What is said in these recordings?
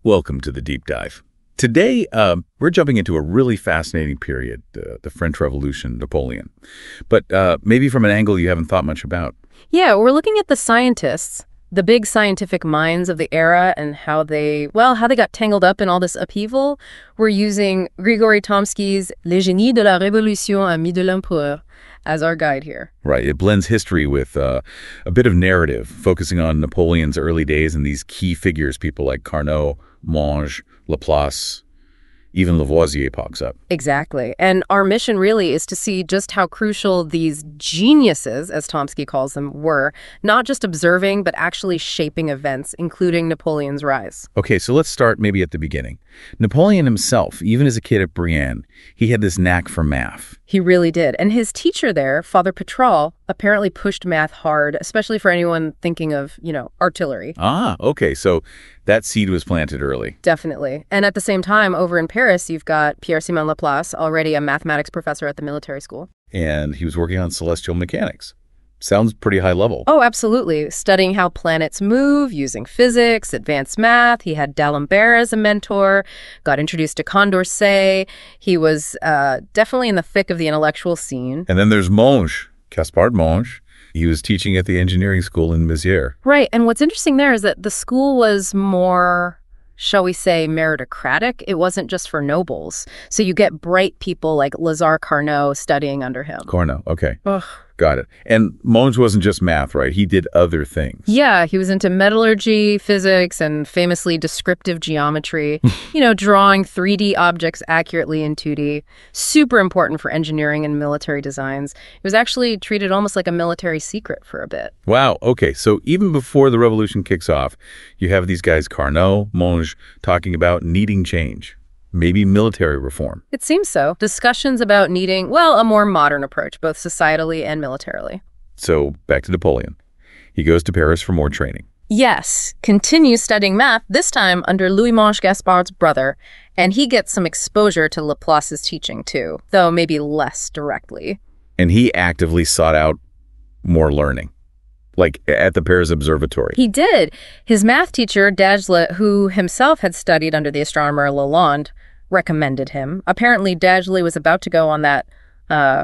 Welcome to the Deep Dive. Today, we're jumping into a really fascinating period, the French Revolution, Napoleon. But maybe from an angle you haven't thought much about. Yeah, we're looking at the scientists, the big scientific minds of the era and how they got tangled up in all this upheaval. We're using Grigory Tomsky's Les génies de la Révolution amis de l'Empereur as our guide here. Right. It blends history with a bit of narrative, focusing on Napoleon's early days and these key figures, people like Carnot, Monge, Laplace, even Lavoisier pops up. Exactly. And our mission really is to see just how crucial these geniuses, as Tomsky calls them, were, not just observing, but actually shaping events, including Napoleon's rise. Okay, so let's start maybe at the beginning. Napoleon himself, even as a kid at Brienne, he had this knack for math. He really did. And his teacher there, Father Petrol, apparently pushed math hard, especially for anyone thinking of, artillery. Ah, okay. So that seed was planted early. Definitely. And at the same time, over in Paris, you've got Pierre-Simon Laplace, already a mathematics professor at the military school. And he was working on celestial mechanics. Sounds pretty high level. Oh, absolutely. Studying how planets move, using physics, advanced math. He had D'Alembert as a mentor, got introduced to Condorcet. He was definitely in the thick of the intellectual scene. And then there's Monge, Gaspard Monge. He was teaching at the engineering school in Lazare. Right. And what's interesting there is that the school was more, shall we say, meritocratic. It wasn't just for nobles. So you get bright people like Lazare Carnot studying under him. Carnot, okay. Ugh. Got it. And Monge wasn't just math, right? He did other things. Yeah, he was into metallurgy, physics, and famously descriptive geometry, drawing 3D objects accurately in 2D. Super important for engineering and military designs. It was actually treated almost like a military secret for a bit. Wow, okay. So even before the revolution kicks off, you have these guys, Carnot, Monge, talking about needing change. Maybe military reform. It seems so. Discussions about needing, a more modern approach, both societally and militarily. So back to Napoleon. He goes to Paris for more training. Yes, continues studying math, this time under Louis-Monge Gaspard's brother, and he gets some exposure to Laplace's teaching too, though maybe less directly. And he actively sought out more learning. Like at the Paris Observatory. He did. His math teacher, Dagely, who himself had studied under the astronomer Lalande, recommended him. Apparently, Dagely was about to go on that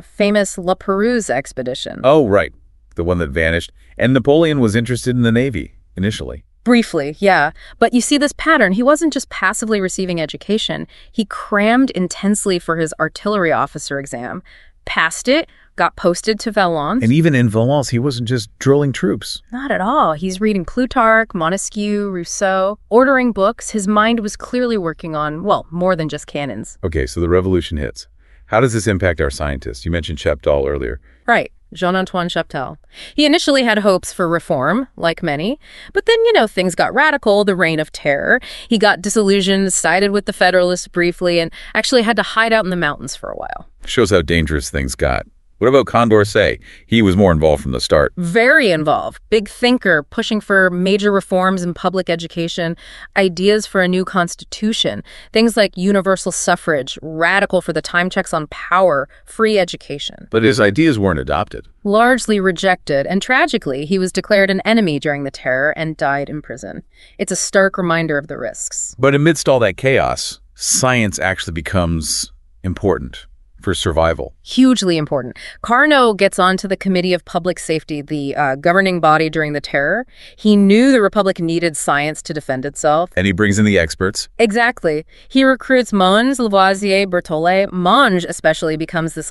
famous La Pérouse expedition. Oh, right. The one that vanished. And Napoleon was interested in the Navy initially. Briefly, yeah. But you see this pattern. He wasn't just passively receiving education. He crammed intensely for his artillery officer exam, passed it, got posted to Valence. And even in Valence, he wasn't just drilling troops. Not at all. He's reading Plutarch, Montesquieu, Rousseau, ordering books. His mind was clearly working on, more than just cannons. Okay, so the revolution hits. How does this impact our scientists? You mentioned Chaptal earlier. Right. Jean-Antoine Chaptal. He initially had hopes for reform, like many, but then, things got radical, the Reign of Terror. He got disillusioned, sided with the Federalists briefly, and actually had to hide out in the mountains for a while. Shows how dangerous things got. What about Condorcet? He was more involved from the start. Very involved. Big thinker, pushing for major reforms in public education, ideas for a new constitution, things like universal suffrage, radical for the time checks on power, free education. But his ideas weren't adopted. Largely rejected, and tragically, he was declared an enemy during the terror and died in prison. It's a stark reminder of the risks. But amidst all that chaos, science actually becomes important. For survival. Hugely important. Carnot gets onto the Committee of Public Safety, the governing body during the terror. He knew the Republic needed science to defend itself. And he brings in the experts. Exactly. He recruits Monge, Lavoisier, Berthollet. Monge especially becomes this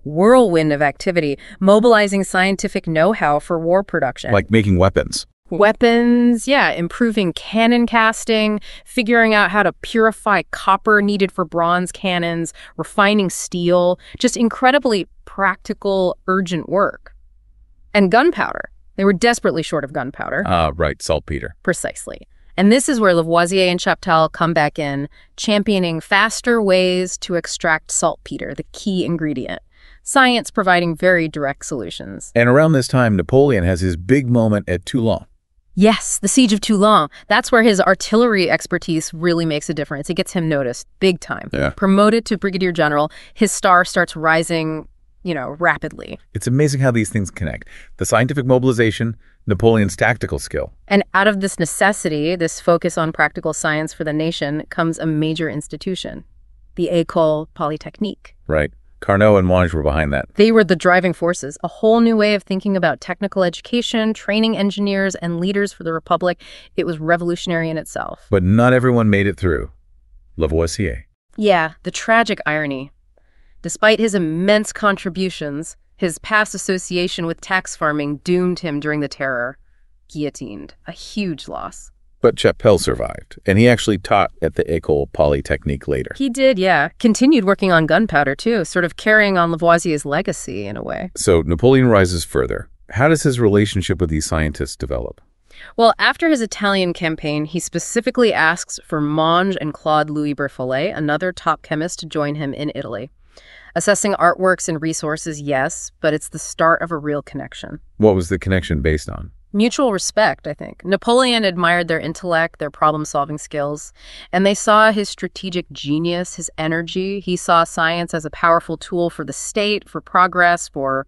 whirlwind of activity, mobilizing scientific know-how for war production. Like making weapons. Weapons, improving cannon casting, figuring out how to purify copper needed for bronze cannons, refining steel, just incredibly practical, urgent work. And gunpowder. They were desperately short of gunpowder. Right, saltpeter. Precisely. And this is where Lavoisier and Chaptal come back in, championing faster ways to extract saltpeter, the key ingredient. Science providing very direct solutions. And around this time, Napoleon has his big moment at Toulon. Yes, the Siege of Toulon. That's where his artillery expertise really makes a difference. It gets him noticed big time. Yeah. Promoted to brigadier general, his star starts rising rapidly. It's amazing how these things connect. The scientific mobilization, Napoleon's tactical skill. And out of this necessity, this focus on practical science for the nation, comes a major institution, the École Polytechnique. Right. Carnot and Monge were behind that. They were the driving forces, a whole new way of thinking about technical education, training engineers and leaders for the Republic. It was revolutionary in itself. But not everyone made it through. Lavoisier. Yeah, the tragic irony. Despite his immense contributions, his past association with tax farming doomed him during the Terror. Guillotined. A huge loss. But Chapelle survived, and he actually taught at the École Polytechnique later. He did, yeah. Continued working on gunpowder, too, sort of carrying on Lavoisier's legacy in a way. So Napoleon rises further. How does his relationship with these scientists develop? Well, after his Italian campaign, he specifically asks for Monge and Claude-Louis Berthollet, another top chemist, to join him in Italy. Assessing artworks and resources, yes, but it's the start of a real connection. What was the connection based on? Mutual respect, I think. Napoleon admired their intellect, their problem-solving skills, and they saw his strategic genius, his energy. He saw science as a powerful tool for the state, for progress, for,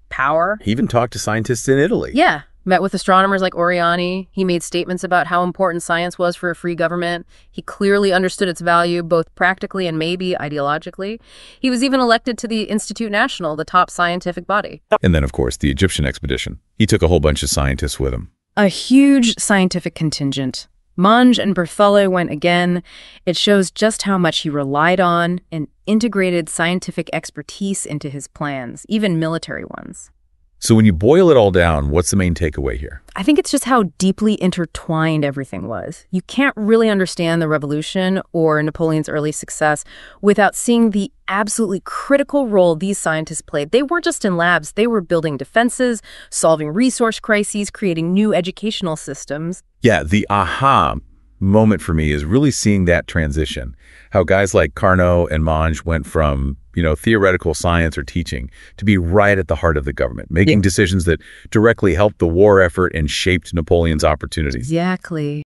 power. He even talked to scientists in Italy. Yeah. Met with astronomers like Oriani. He made statements about how important science was for a free government. He clearly understood its value, both practically and maybe ideologically. He was even elected to the Institut National, the top scientific body. And then, of course, the Egyptian expedition. He took a whole bunch of scientists with him. A huge scientific contingent. Monge and Berthollet went again. It shows just how much he relied on and integrated scientific expertise into his plans, even military ones. So when you boil it all down, what's the main takeaway here? I think it's just how deeply intertwined everything was. You can't really understand the revolution or Napoleon's early success without seeing the absolutely critical role these scientists played. They weren't just in labs. They were building defenses, solving resource crises, creating new educational systems. Yeah, the aha moment for me is really seeing that transition. How guys like Carnot and Monge went from, theoretical science or teaching to be right at the heart of the government, making decisions that directly helped the war effort and shaped Napoleon's opportunities. Exactly.